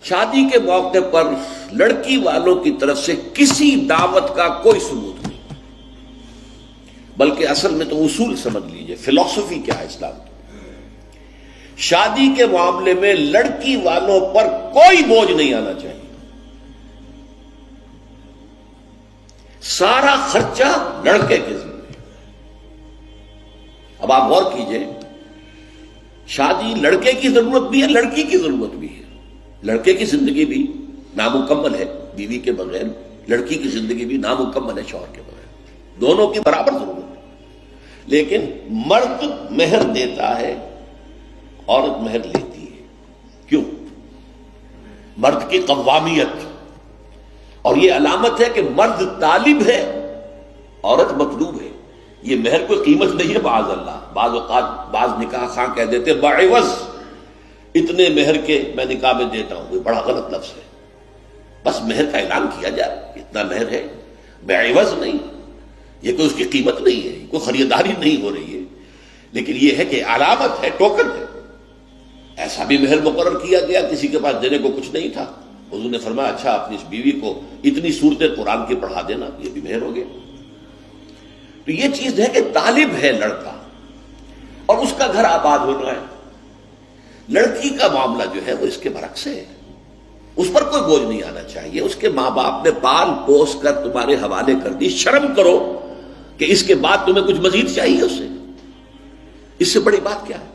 شادی کے موقع پر لڑکی والوں کی طرف سے کسی دعوت کا کوئی ثبوت نہیں، بلکہ اصل میں تو اصول سمجھ لیجئے، فلسفی کیا ہے اسلام کی۔ شادی کے معاملے میں لڑکی والوں پر کوئی بوجھ نہیں آنا چاہیے، سارا خرچہ لڑکے کے ذمہ۔ اب آپ غور کیجئے، شادی لڑکے کی ضرورت بھی ہے، لڑکی کی ضرورت بھی ہے۔ لڑکے کی زندگی بھی نامکمل ہے بیوی کے بغیر، لڑکی کی زندگی بھی نامکمل ہے شوہر کے بغیر، دونوں کی برابر ضرورت ہے۔ لیکن مرد مہر دیتا ہے، عورت مہر لیتی ہے۔ کیوں؟ مرد کی قوامیت، اور یہ علامت ہے کہ مرد طالب ہے، عورت مطلوب ہے۔ یہ مہر کوئی قیمت نہیں ہے، معاذ اللہ۔ بعض اوقات بعض نکاح خواہ کہہ دیتے بعوض اتنے مہر کے میں نکاح میں دیتا ہوں، یہ بڑا غلط لفظ ہے۔ بس مہر کا اعلان کیا جائے، اتنا مہر ہے، بعوض نہیں۔ یہ کوئی اس کی قیمت نہیں ہے، کوئی خریداری نہیں ہو رہی ہے، لیکن یہ ہے کہ علامت ہے، ٹوکن ہے۔ ایسا بھی مہر مقرر کیا گیا، کسی کے پاس دینے کو کچھ نہیں تھا، حضور نے فرمایا اچھا اپنی اس بیوی کو اتنی سورتیں قرآن کی پڑھا دینا، یہ بھی مہر ہو گیا۔ تو یہ چیز ہے کہ طالب ہے لڑکا، اور اس کا گھر آباد ہونا ہے۔ لڑکی کا معاملہ جو ہے وہ اس کے برعکس ہے، اس پر کوئی بوجھ نہیں آنا چاہیے۔ اس کے ماں باپ نے پال پوس کر تمہارے حوالے کر دی، شرم کرو کہ اس کے بعد تمہیں کچھ مزید چاہیے اس سے، اس سے بڑی بات کیا ہے؟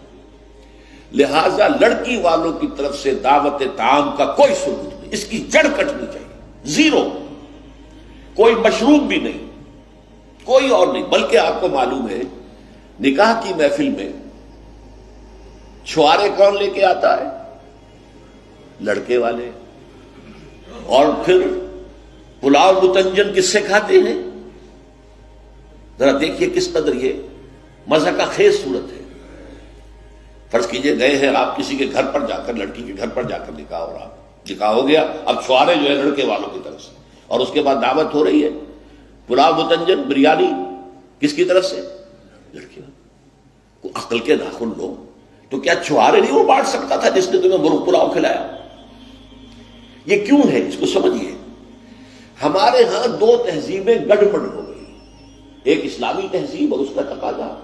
لہذا لڑکی والوں کی طرف سے دعوت طعام کا کوئی ثبوت نہیں، اس کی جڑ کٹنی چاہیے، زیرو۔ کوئی مشروب بھی نہیں، کوئی اور نہیں۔ بلکہ آپ کو معلوم ہے نکاح کی محفل میں چھوارے کون لے کے آتا ہے؟ لڑکے والے۔ اور پھر پلاؤ متنجن کس سے کھاتے ہیں؟ ذرا دیکھیے کس قدر یہ مزہ کا خیز صورت ہے۔ فرض کیجئے گئے ہیں آپ کسی کے گھر پر جا کر، لڑکی کے گھر پر جا کر نکاح ہو رہا، نکاح ہو گیا، اب چھوارے جو ہے لڑکے والوں کی طرف سے، اور اس کے بعد دعوت ہو رہی ہے، پلاؤ متنجن بریانی کس کی طرف سے؟ لڑکی والوں۔ کو عقل کے ناخن لو، تو کیا چھوارے نہیں وہ بانٹ سکتا تھا جس نے تمہیں مرغ پلاؤ کھلایا؟ یہ کیوں ہے؟ اس کو سمجھیے۔ ہمارے ہاں دو تہذیبیں گڑبڑ ہو گئی، ایک اسلامی تہذیب اور اس کا تقاضا،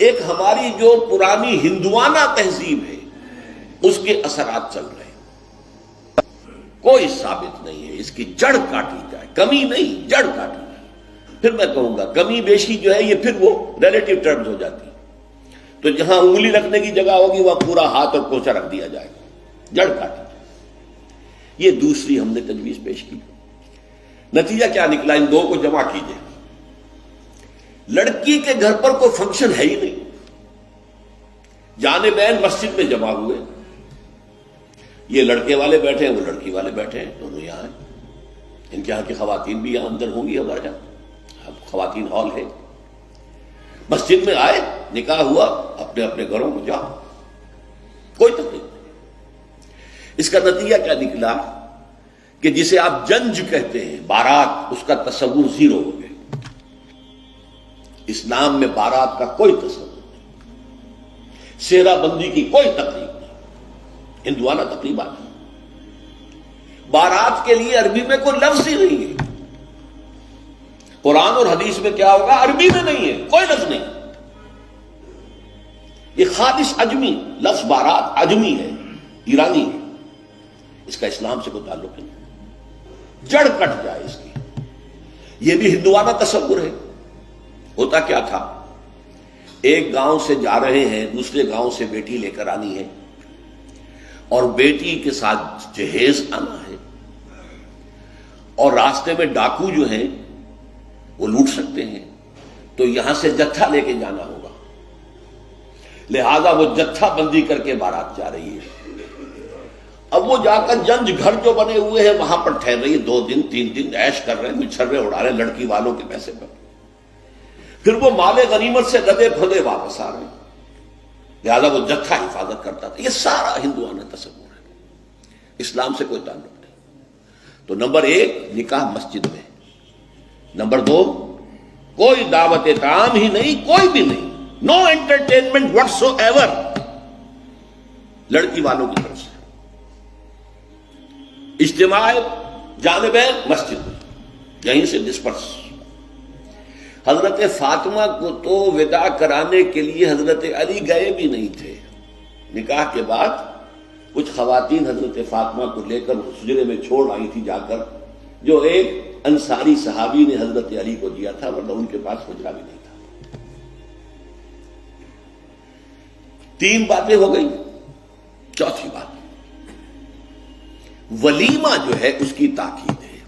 ایک ہماری جو پرانی ہندوانہ تہذیب ہے اس کے اثرات چل رہے ہیں۔ کوئی ثابت نہیں ہے، اس کی جڑ کاٹی جائے، کمی نہیں، جڑ کاٹی جائے۔ پھر میں کہوں گا کمی بیشی جو ہے یہ پھر وہ ریلیٹو ٹرمز ہو جاتی ہے، تو جہاں انگلی رکھنے کی جگہ ہوگی وہاں پورا ہاتھ اور پوچھا رکھ دیا جائے گا، جڑ کاٹی جائے۔ یہ دوسری ہم نے تجویز پیش کی۔ نتیجہ کیا نکلا؟ ان دو کو جمع کیجئے، لڑکی کے گھر پر کوئی فنکشن ہے ہی نہیں، جانبین مسجد میں جمع ہوئے، یہ لڑکے والے بیٹھے ہیں، وہ لڑکی والے بیٹھے ہیں، دونوں یہاں ہیں۔ ان کے یہاں کی خواتین بھی یہاں اندر ہوں گی، ہمارے یہاں اب خواتین ہال ہے۔ مسجد میں آئے، نکاح ہوا، اپنے اپنے گھروں کو جاؤ، کوئی تکلیف نہیں۔ اس کا نتیجہ کیا نکلا کہ جسے آپ جنج کہتے ہیں، بارات، اس کا تصور زیرو ہو گیا۔ اسلام میں بارات کا کوئی تصور نہیں، سہرا بندی کی کوئی تقریب نہیں، ہندوانہ تقریبات نہیں۔ بارات کے لیے عربی میں کوئی لفظ ہی نہیں ہے، قرآن اور حدیث میں کیا ہوگا؟ عربی میں نہیں ہے، کوئی لفظ نہیں۔ یہ خالص عجمی لفظ، بارات عجمی ہے، ایرانی ہے، اس کا اسلام سے کوئی تعلق نہیں۔ جڑ کٹ جائے اس کی۔ یہ بھی ہندوانہ تصور ہے۔ ہوتا کیا تھا؟ ایک گاؤں سے جا رہے ہیں، دوسرے گاؤں سے بیٹی لے کر آنی ہے، اور بیٹی کے ساتھ جہیز آنا ہے، اور راستے میں ڈاکو جو ہیں وہ لوٹ سکتے ہیں، تو یہاں سے جتھا لے کے جانا ہوگا، لہذا وہ جتھا بندی کر کے بارات جا رہی ہے۔ اب وہ جا کر جنج گھر جو بنے ہوئے ہیں وہاں پر ٹھہر رہی ہے، 2 دن 3 دن عیش کر رہے ہیں، مچھرے اڑا رہے ہیں لڑکی والوں کے پیسے پر، پھر وہ مال غنیمت سے لدے پھدے واپس آ رہے ہیں، لہذا وہ جتھا حفاظت کرتا تھا۔ یہ سارا ہندوانہ تصور ہے، اسلام سے کوئی تعلق نہیں۔ تو نمبر 1 نکاح مسجد میں، نمبر 2 کوئی دعوت طعام ہی نہیں، کوئی بھی نہیں، نو انٹرٹینمنٹ واٹس سو ایور لڑکی والوں کی طرف سے۔ اجتماع جانب مسجد، یہیں سے ڈسپرس۔ حضرت فاطمہ کو تو وداع کرانے کے لیے حضرت علی گئے بھی نہیں تھے۔ نکاح کے بعد کچھ خواتین حضرت فاطمہ کو لے کر حجرے میں چھوڑ آئی تھی جا کر، جو ایک انصاری صحابی نے حضرت علی کو دیا تھا، ورنہ ان کے پاس حجرہ بھی نہیں تھا۔ 3 باتیں ہو گئی۔ چوتھی بات، ولیمہ جو ہے اس کی تاکید ہے۔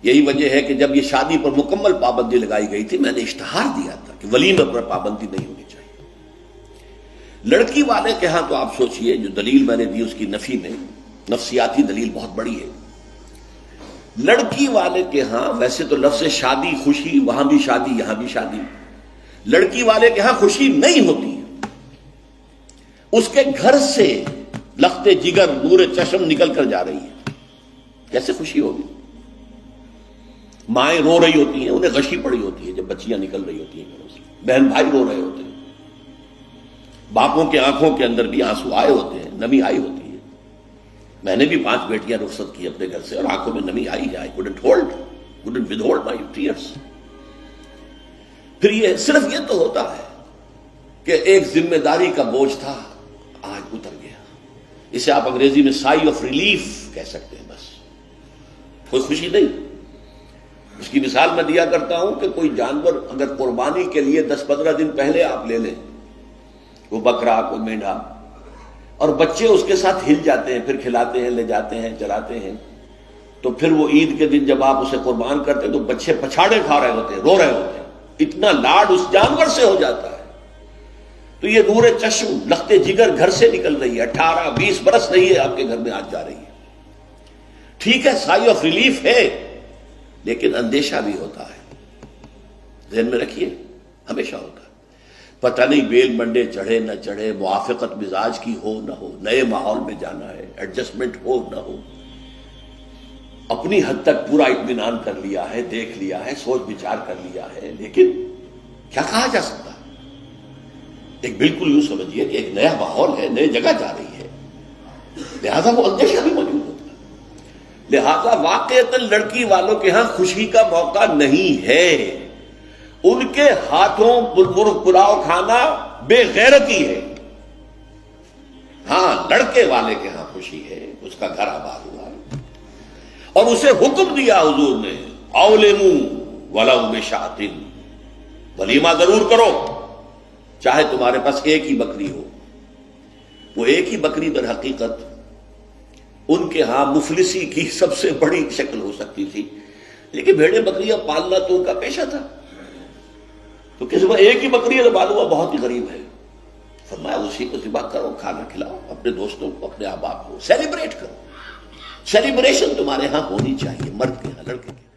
یہی وجہ ہے کہ جب یہ شادی پر مکمل پابندی لگائی گئی تھی، میں نے اشتہار دیا تھا کہ ولیمے پر پابندی نہیں ہونی چاہیے۔ لڑکی والے کے ہاں تو آپ سوچئے، جو دلیل میں نے دی اس کی نفی میں، نفسیاتی دلیل بہت بڑی ہے۔ لڑکی والے کے ہاں ویسے تو لفظ شادی، خوشی، وہاں بھی شادی یہاں بھی شادی، لڑکی والے کے ہاں خوشی نہیں ہوتی۔ اس کے گھر سے لخت جگر، نور چشم نکل کر جا رہی ہے، کیسے خوشی ہوگی؟ مائیں رو رہی ہوتی ہیں، انہیں غشی پڑی ہوتی ہے جب بچیاں نکل رہی ہوتی ہیں گھروں سے، بہن بھائی رو رہے ہوتے ہیں، باپوں کے آنکھوں کے اندر بھی آنسو آئے ہوتے ہیں، نمی آئی ہوتی ہے۔ میں نے بھی 5 بیٹیاں رخصت کی اپنے گھر سے، اور آنکھوں میں نمی آئی ہے۔ I couldn't withhold my tears۔ پھر یہ صرف یہ تو ہوتا ہے کہ ایک ذمہ داری کا بوجھ تھا، آج اتر گیا۔ اسے آپ انگریزی میں سائی آف ریلیف کہہ سکتے ہیں، بس کوئی خوشی نہیں۔ اس کی مثال میں دیا کرتا ہوں کہ کوئی جانور اگر قربانی کے لیے 10-15 دن پہلے آپ لے لیں، وہ بکرا، کوئی مینڈھا، اور بچے اس کے ساتھ ہل جاتے ہیں، پھر کھلاتے ہیں، لے جاتے ہیں، چلاتے ہیں، تو پھر وہ عید کے دن جب آپ اسے قربان کرتے ہیں تو بچے پچھاڑے کھا رہے ہوتے ہیں، رو رہے ہوتے ہیں، اتنا لاڈ اس جانور سے ہو جاتا ہے۔ تو یہ نور چشم، لخت جگر گھر سے نکل رہی ہے، 18-20 برس نہیں ہے آپ کے گھر میں آج جا رہی ہے۔ ٹھیک ہے، سائی آف ریلیف ہے، لیکن اندیشہ بھی ہوتا ہے۔ ذہن میں رکھیے، ہمیشہ ہوتا ہے۔ پتہ نہیں بیل منڈے چڑھے نہ چڑھے، موافقت مزاج کی ہو نہ ہو، نئے ماحول میں جانا ہے، ایڈجسٹمنٹ ہو نہ ہو، اپنی حد تک پورا اطمینان کر لیا ہے، دیکھ لیا ہے، سوچ بچار کر لیا ہے، لیکن کیا کہا جا سکتا ہے؟ ایک بالکل یوں سمجھیے کہ ایک نیا ماحول ہے، نئے جگہ جا رہی ہے، لہذا وہ اندیشہ بھی موجود ہوتا ہے۔ لہذا واقعتاً لڑکی والوں کے ہاں خوشی کا موقع نہیں ہے۔ ان کے ہاتھوں مرغ پلاؤ کھانا بے غیرتی ہے۔ ہاں، لڑکے والے کے ہاں خوشی ہے، اس کا گھر آباد ہوا ہے، اور اسے حکم دیا حضور نے، اولموا ولو بشاۃ، ولیمہ ضرور کرو، چاہے تمہارے پاس ایک ہی بکری ہو۔ وہ ایک ہی بکری در حقیقت ان کے ہاں مفلسی کی سب سے بڑی شکل ہو سکتی تھی، لیکن بھیڑیں بکریاں پالنا تو ان کا پیشہ تھا، تو کسی کو ایک ہی بکری پالنا بہت ہی غریب ہے۔ فرمایا اسی کو ذبح کرو، کھانا کھلاؤ اپنے دوستوں کو، اپنے احباب کو، سیلیبریٹ کرو۔ سیلیبریشن تمہارے ہاں ہونی چاہیے، مرد کے ہاں، لڑکے کے ہاں۔